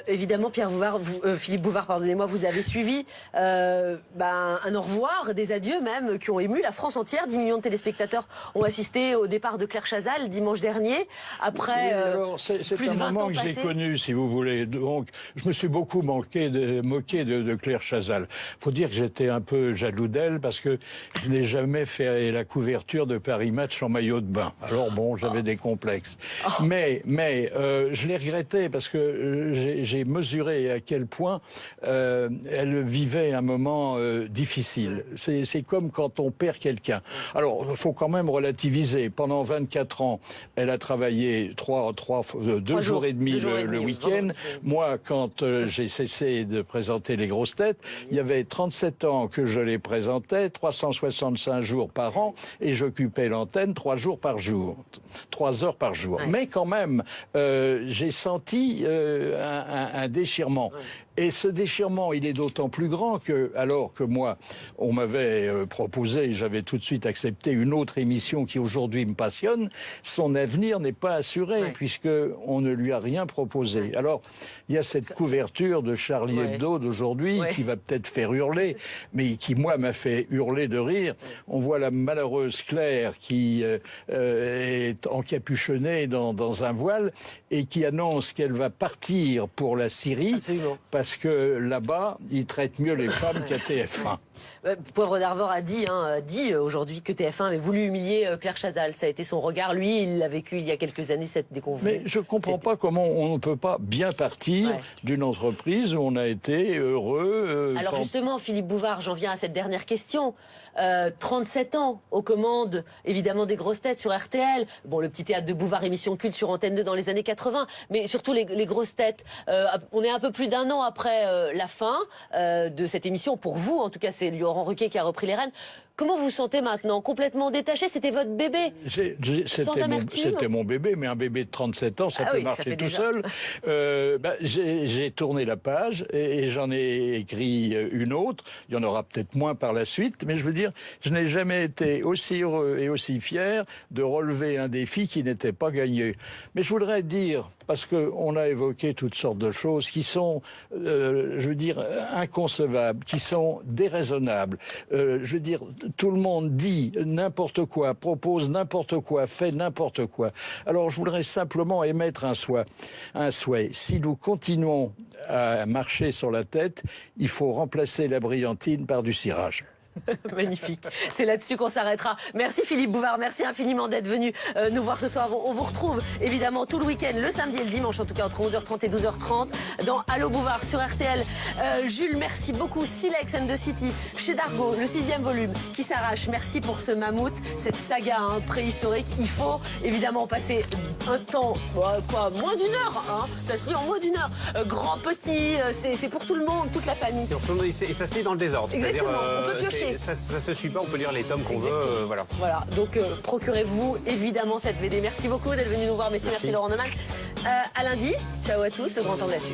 Évidemment, Philippe Bouvard, pardonnez-moi, vous avez suivi un au revoir, des adieux même, qui ont ému la France entière. 10 millions de téléspectateurs ont assisté au départ de Claire Chazal dimanche dernier. Après, c'est plus de un 20 moment ans que j'ai passés. connu, si vous voulez. Donc, je me suis beaucoup moqué de Claire Chazal. Faut dire que j'étais un peu jaloux d'elle parce que je n'ai jamais fait la couverture de Paris Match en maillot de bain. Alors bon, j'avais des complexes. Mais je l'ai regretté parce que j'ai mesuré à quel point elle vivait un moment difficile. C'est comme quand on perd quelqu'un. Alors, il faut quand même relativiser. Pendant 24 ans, elle a travaillé deux jours et demi le week-end. Moi, quand j'ai cessé de présenter les grosses têtes, il y avait 37 ans que je les présentais, 365 jours par an, et j'occupais l'antenne 3 jours par jour, 3 heures par jour. Ouais. Mais quand même, j'ai senti un déchirement. Ouais. Et ce déchirement, il est d'autant plus grand que, alors que moi, on m'avait proposé, j'avais tout de suite accepté une autre émission qui aujourd'hui me passionne, son avenir n'est pas assuré, ouais, puisque on ne lui a rien proposé. Ouais. Alors, il y a cette couverture de Charlie Hebdo d'aujourd'hui, ouais, qui va peut-être faire hurler, mais qui, moi, m'a fait hurler de rire. On voit la malheureuse Claire qui est encapuchonnée dans un voile et qui annonce qu'elle va partir pour la Syrie. Absolument. Parce que là-bas, ils traitent mieux les femmes qu'à TF1. Poivre d'Arvor a dit aujourd'hui que TF1 avait voulu humilier Claire Chazal. Ça a été son regard. Lui, il l'a vécu il y a quelques années, cette déconvenue. Mais je ne comprends pas comment on ne peut pas bien partir d'une entreprise où on a été heureux. Alors justement, Philippe Bouvard, j'en viens à cette dernière question. 37 ans aux commandes, évidemment, des grosses têtes sur RTL. Bon, le petit théâtre de Bouvard, émission culte sur Antenne 2 dans les années 80. Mais surtout les grosses têtes. On est un peu plus d'1 an après la fin de cette émission. Pour vous, en tout cas, c'est Laurent Ruquier qui a repris les rênes. Comment vous vous sentez maintenant? Complètement détaché? C'était votre bébé? C'était mon bébé, mais un bébé de 37 ans, ça peut marcher tout seul. J'ai tourné la page et j'en ai écrit une autre. Il y en aura peut-être moins par la suite, mais je veux dire, je n'ai jamais été aussi heureux et aussi fier de relever un défi qui n'était pas gagné. Mais je voudrais dire, parce qu'on a évoqué toutes sortes de choses qui sont, je veux dire, inconcevables, qui sont déraisonnables. Je veux dire, tout le monde dit n'importe quoi, propose n'importe quoi, fait n'importe quoi. Alors je voudrais simplement émettre un souhait. Si nous continuons à marcher sur la tête, il faut remplacer la brillantine par du cirage. Magnifique. C'est là-dessus qu'on s'arrêtera. Merci Philippe Bouvard, merci infiniment d'être venu nous voir ce soir. On vous retrouve évidemment tout le week-end, le samedi et le dimanche, en tout cas entre 11h30 et 12h30, dans Allô Bouvard sur RTL. Jules, merci beaucoup. Silex and the City, chez Dargaud, le 6e volume qui s'arrache. Merci pour ce mammouth, cette saga préhistorique. Il faut évidemment passer un temps, moins d'une heure. Ça se lit en moins d'une heure. Grand, petit, c'est pour tout le monde, toute la famille. Et ça se lit dans le désordre. Exactement, on peut piocher. Ça se suit pas, on peut lire les tomes qu'on veut, voilà. Donc procurez-vous évidemment cette BD. Merci beaucoup d'être venu nous voir, messieurs. Merci Laurent Neumann. À lundi. Ciao à tous. Le grand temps de la suite.